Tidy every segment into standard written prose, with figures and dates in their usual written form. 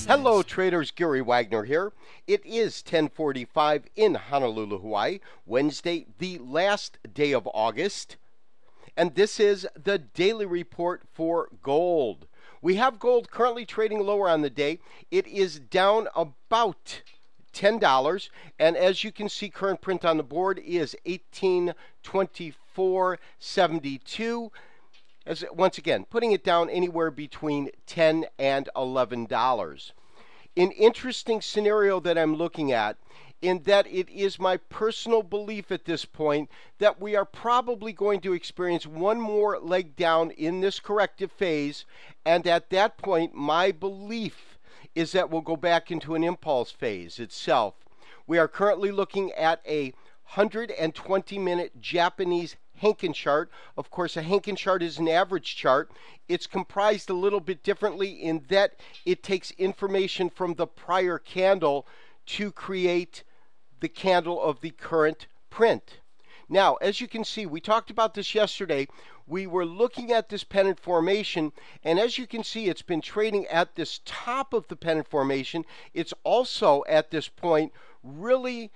Hello traders, Gary Wagner here. It is 10:45 in Honolulu, Hawaii, Wednesday, the last day of August, and this is the daily report for gold. We have gold currently trading lower on the day. It is down about $10, and as you can see, current print on the board is 1824.72. As once again, putting it down anywhere between $10 and $11. An interesting scenario that I'm looking at, in that it is my personal belief at this point that we are probably going to experience one more leg down in this corrective phase, and at that point my belief is that we'll go back into an impulse phase itself. We are currently looking at a 120-minute Japanese Henkin chart. Of course, a Henkin chart is an average chart. It's comprised a little bit differently in that it takes information from the prior candle to create the candle of the current print. Now, as you can see, we talked about this yesterday. We were looking at this pennant formation, and as you can see, it's been trading at this top of the pennant formation. It's also at this point really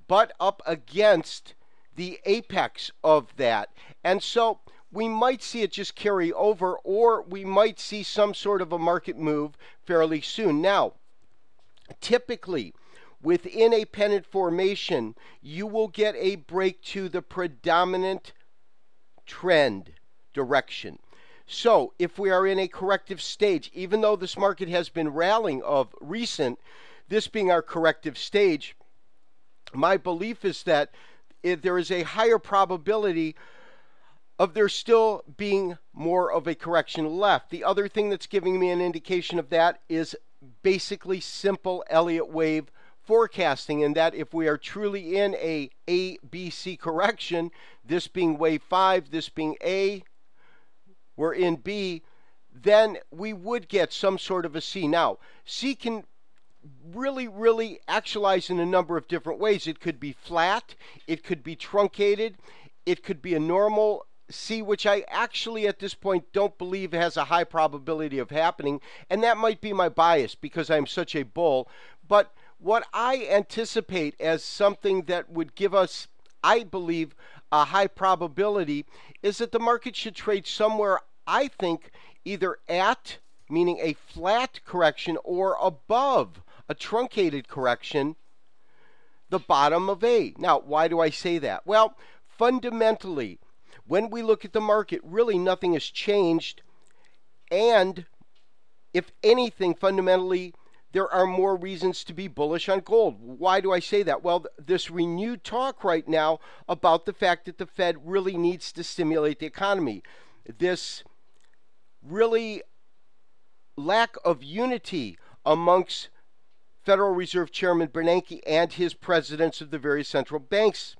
butt up against the apex of that. And so we might see it just carry over, or we might see some sort of a market move fairly soon. Now, typically, within a pennant formation, you will get a break to the predominant trend direction. So if we are in a corrective stage, even though this market has been rallying of recent, this being our corrective stage, my belief is that there is a higher probability of there still being more of a correction left. The other thing that's giving me an indication of that is basically simple Elliott wave forecasting, and that if we are truly in a ABC correction, this being wave 5, this being A, we're in B, then we would get some sort of a C. Now, C can really actualize in a number of different ways. It could be flat, it could be truncated, it could be a normal C, which I actually at this point don't believe has a high probability of happening, and that might be my bias because I'm such a bull. But what I anticipate as something that would give us, I believe, a high probability is that the market should trade somewhere, I think, either at, meaning a flat correction, or above a truncated correction, the bottom of A. Now, why do I say that? Well, fundamentally, when we look at the market, really nothing has changed. And if anything, fundamentally, there are more reasons to be bullish on gold. Why do I say that? Well, this renewed talk right now about the fact that the Fed really needs to stimulate the economy. This really lack of unity amongst Federal Reserve Chairman Bernanke and his presidents of the various central banks.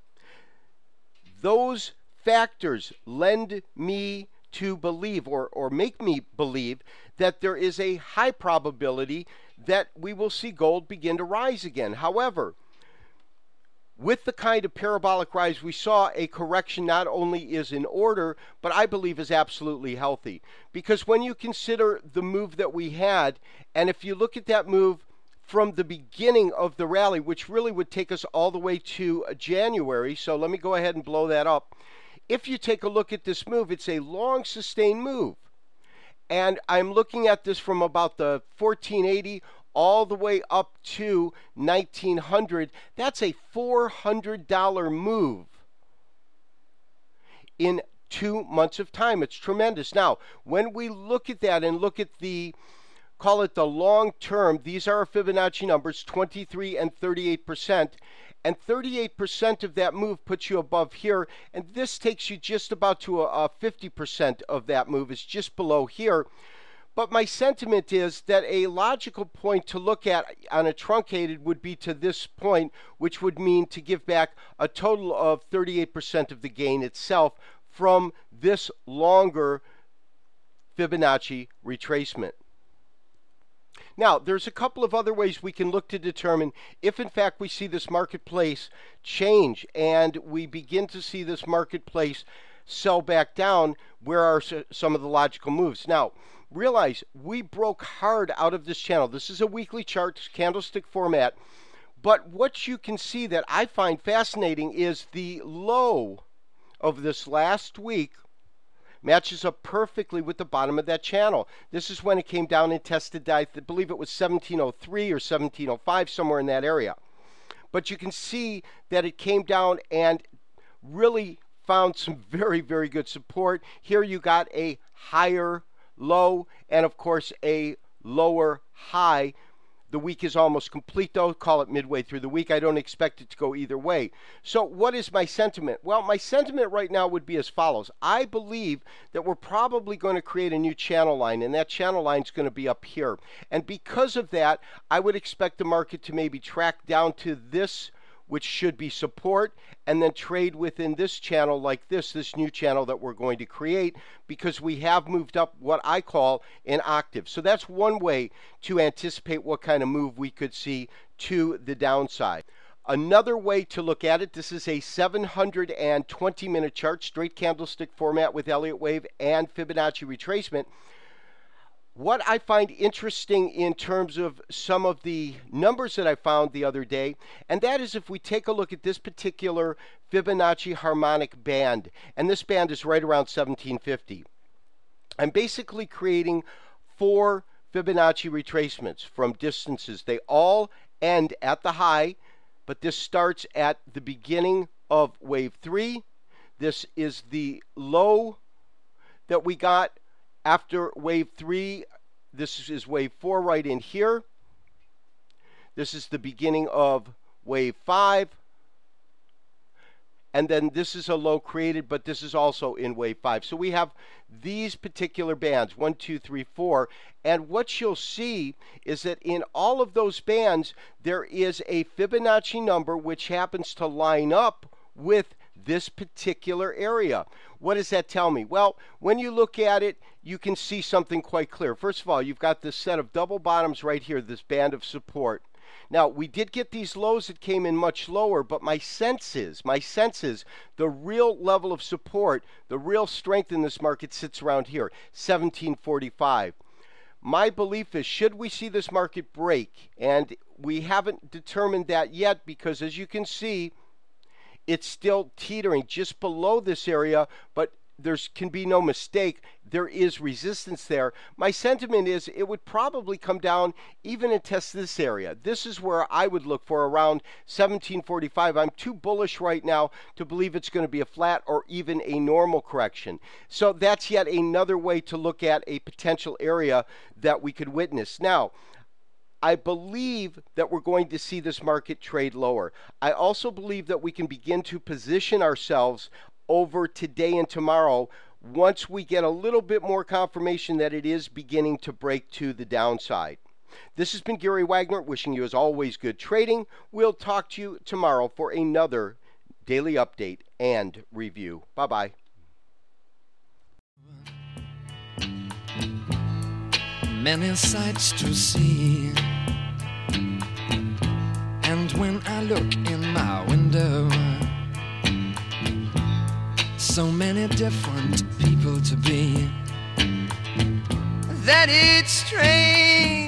Those factors lend me to believe, or make me believe, that there is a high probability that we will see gold begin to rise again. However, with the kind of parabolic rise we saw, a correction not only is in order, but I believe is absolutely healthy. Because when you consider the move that we had, and if you look at that move from the beginning of the rally, which really would take us all the way to January, so let me go ahead and blow that up. If you take a look at this move, it's a long sustained move. And I'm looking at this from about the 1480 all the way up to 1900. That's a $400 move in 2 months of time. It's tremendous. Now, when we look at that and look at the, call it the long term, these are our Fibonacci numbers, 23 and 38%. And 38% of that move puts you above here, and this takes you just about to a 50% of that move is just below here. But my sentiment is that a logical point to look at on a truncated would be to this point, which would mean to give back a total of 38% of the gain itself from this longer Fibonacci retracement. Now, there's a couple of other ways we can look to determine if, in fact, we see this marketplace change and we begin to see this marketplace sell back down. Where are some of the logical moves? Now, realize we broke hard out of this channel. This is a weekly chart, candlestick format. But what you can see that I find fascinating is the low of this last week matches up perfectly with the bottom of that channel. This is when it came down and tested, I believe it was 1703 or 1705, somewhere in that area. But you can see that it came down and really found some very, very good support. Here you got a higher low and, of course, a lower high. The week is almost complete, though. Call it midway through the week. I don't expect it to go either way. So what is my sentiment? Well, my sentiment right now would be as follows. I believe that we're probably going to create a new channel line, and that channel line is going to be up here. And because of that, I would expect the market to maybe track down to this, which should be support, and then trade within this channel like this new channel that we're going to create, because we have moved up what I call an octave. So that's one way to anticipate what kind of move we could see to the downside. Another way to look at it, this is a 720-minute chart, straight candlestick format with Elliott wave and Fibonacci retracement. What I find interesting in terms of some of the numbers that I found the other day, and that is if we take a look at this particular Fibonacci harmonic band, and this band is right around 1750. I'm basically creating 4 Fibonacci retracements from distances. They all end at the high, but this starts at the beginning of wave 3. This is the low that we got after wave 3. This is wave 4 right in here. This is the beginning of wave 5. And then this is a low created, but this is also in wave 5. So we have these particular bands, 1, 2, 3, 4. And what you'll see is that in all of those bands, there is a Fibonacci number which happens to line up with this particular area. What does that tell me? Well, when you look at it, you can see something quite clear. First of all, you've got this set of double bottoms right here, this band of support. Now, we did get these lows that came in much lower, but my sense is, the real level of support, the real strength in this market sits around here, 1745. My belief is, should we see this market break, and we haven't determined that yet because, as you can see, it's still teetering just below this area, but there can be no mistake, there is resistance there. My sentiment is it would probably come down even and test this area. This is where I would look for around 1745. I'm too bullish right now to believe it's going to be a flat or even a normal correction. So that's yet another way to look at a potential area that we could witness. Now, I believe that we're going to see this market trade lower. I also believe that we can begin to position ourselves over today and tomorrow once we get a little bit more confirmation that it is beginning to break to the downside. This has been Gary Wagner, wishing you as always good trading. We'll talk to you tomorrow for another daily update and review. Bye-bye. Many sights to see, and when I look in my window, so many different people to be, that it's strange